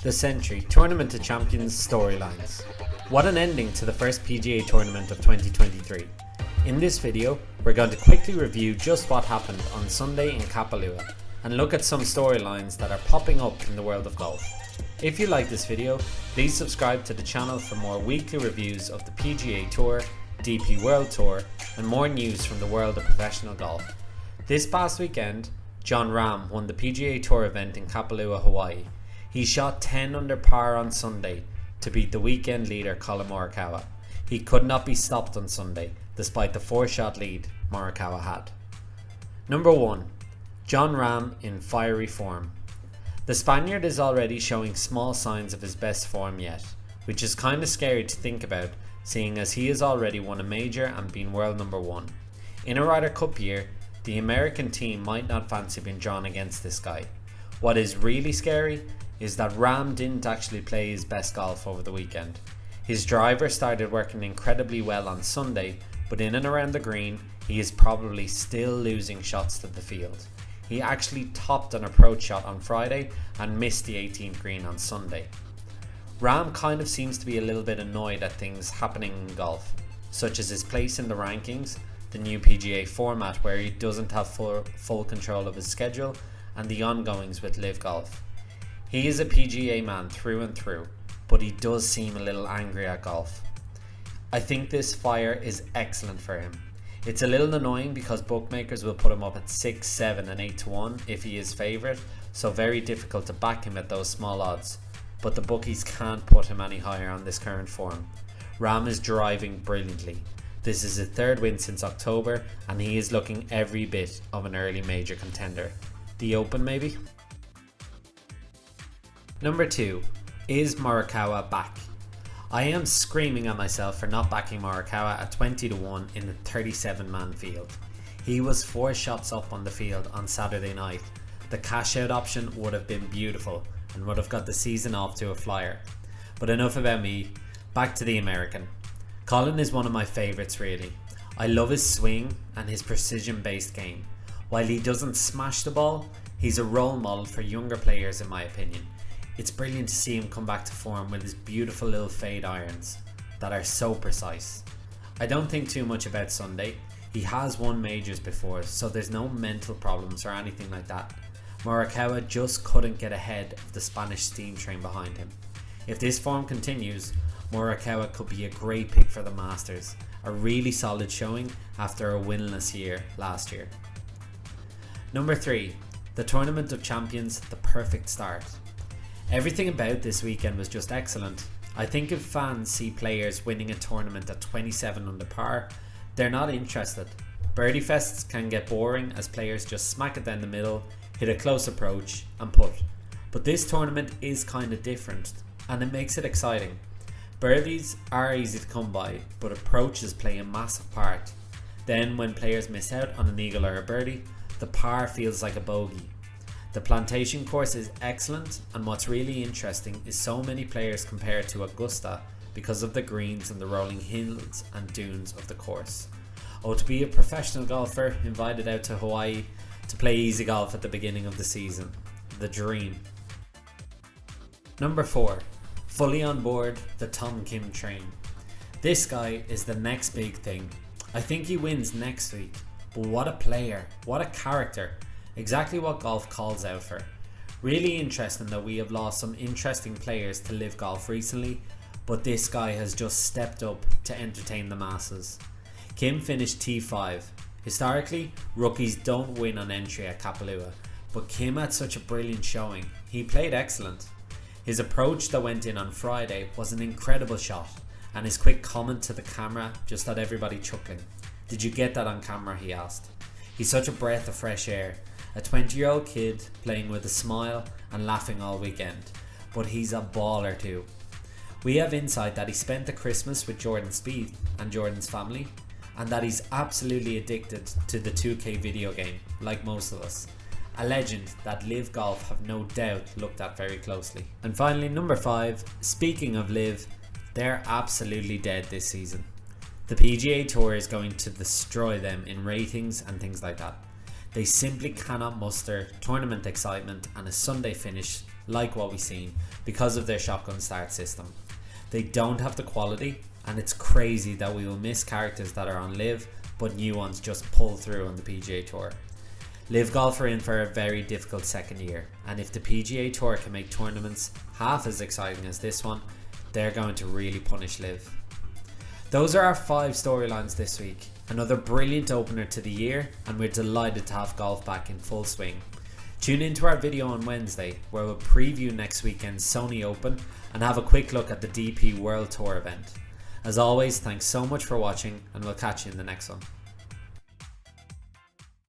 The Sentry Tournament of Champions storylines. What an ending to the first PGA tournament of 2023. In this video, we're going to quickly review just what happened on Sunday in Kapalua and look at some storylines that are popping up in the world of golf. If you like this video, please subscribe to the channel for more weekly reviews of the PGA Tour, DP World Tour and more news from the world of professional golf. This past weekend, Jon Rahm won the PGA Tour event in Kapalua, Hawaii. He shot 10 under par on Sunday to beat the weekend leader Collin Morikawa. He could not be stopped on Sunday despite the 4-shot lead Morikawa had. Number 1. Jon Rahm in fiery form. The Spaniard is already showing small signs of his best form yet, which is kinda scary to think about seeing as he has already won a major and been world number 1. In a Ryder Cup year, the American team might not fancy being drawn against this guy. What is really scary is that Rahm didn't actually play his best golf over the weekend. His driver started working incredibly well on Sunday, but in and around the green, he is probably still losing shots to the field. He actually topped an approach shot on Friday and missed the 18th green on Sunday. Rahm kind of seems to be a little bit annoyed at things happening in golf, such as his place in the rankings, the new PGA format where he doesn't have full control of his schedule, and the ongoings with Live Golf. He is a PGA man through and through, but he does seem a little angry at golf. I think this fire is excellent for him. It's a little annoying because bookmakers will put him up at 6, 7 and 8 to 1 if he is favourite, so very difficult to back him at those small odds, but the bookies can't put him any higher on this current form. Rahm is driving brilliantly. This is his 3rd win since October and he is looking every bit of an early major contender. The Open maybe? Number 2. Is Morikawa back? I am screaming at myself for not backing Morikawa at 20 to 1 in the 37-man field. He was 4 shots up on the field on Saturday night. The cash out option would have been beautiful and would have got the season off to a flyer. But enough about me, back to the American. Collin is one of my favourites really. I love his swing and his precision based game. While he doesn't smash the ball, he's a role model for younger players in my opinion. It's brilliant to see him come back to form with his beautiful little fade irons that are so precise. I don't think too much about Sunday. He has won majors before, so there's no mental problems or anything like that. Morikawa just couldn't get ahead of the Spanish steam train behind him. If this form continues, Morikawa could be a great pick for the Masters, a really solid showing after a winless year last year. Number 3. The Tournament of Champions, the perfect start. Everything about this weekend was just excellent. I think if fans see players winning a tournament at 27 under par, they're not interested. Birdie fests can get boring as players just smack it down the middle, hit a close approach and putt. But this tournament is kinda different and it makes it exciting. Birdies are easy to come by, but approaches play a massive part. Then when players miss out on an eagle or a birdie, the par feels like a bogey. The plantation course is excellent, and what's really interesting is so many players compare it to Augusta because of the greens and the rolling hills and dunes of the course. Oh, to be a professional golfer invited out to Hawaii to play easy golf at the beginning of the season. The dream. Number 4. Fully on board the Tom Kim train. This guy is the next big thing. I think he wins next week, but what a player, what a character. Exactly what golf calls out for. Really interesting that we have lost some interesting players to Live Golf recently, but this guy has just stepped up to entertain the masses. Kim finished T5. Historically, rookies don't win on entry at Kapalua, but Kim had such a brilliant showing. He played excellent. His approach that went in on Friday was an incredible shot, and his quick comment to the camera just had everybody chuckling. Did you get that on camera? He asked. He's such a breath of fresh air. A 20-year-old kid playing with a smile and laughing all weekend, but he's a baller too. We have insight that he spent the Christmas with Jordan Spieth and Jordan's family, and that he's absolutely addicted to the 2K video game, like most of us. A legend that Live Golf have no doubt looked at very closely. And finally, number 5, speaking of Live, they're absolutely dead this season. The PGA Tour is going to destroy them in ratings and things like that. They simply cannot muster tournament excitement, and a Sunday finish like what we've seen, because of their shotgun start system. They don't have the quality, and it's crazy that we will miss characters that are on LIV, but new ones just pull through on the PGA Tour. LIV Golf are in for a very difficult second year, and if the PGA Tour can make tournaments half as exciting as this one, they're going to really punish LIV. Those are our 5 storylines this week. Another brilliant opener to the year, and we're delighted to have golf back in full swing. Tune into our video on Wednesday, where we'll preview next weekend's Sony Open and have a quick look at the DP World Tour event. As always, thanks so much for watching, and we'll catch you in the next one.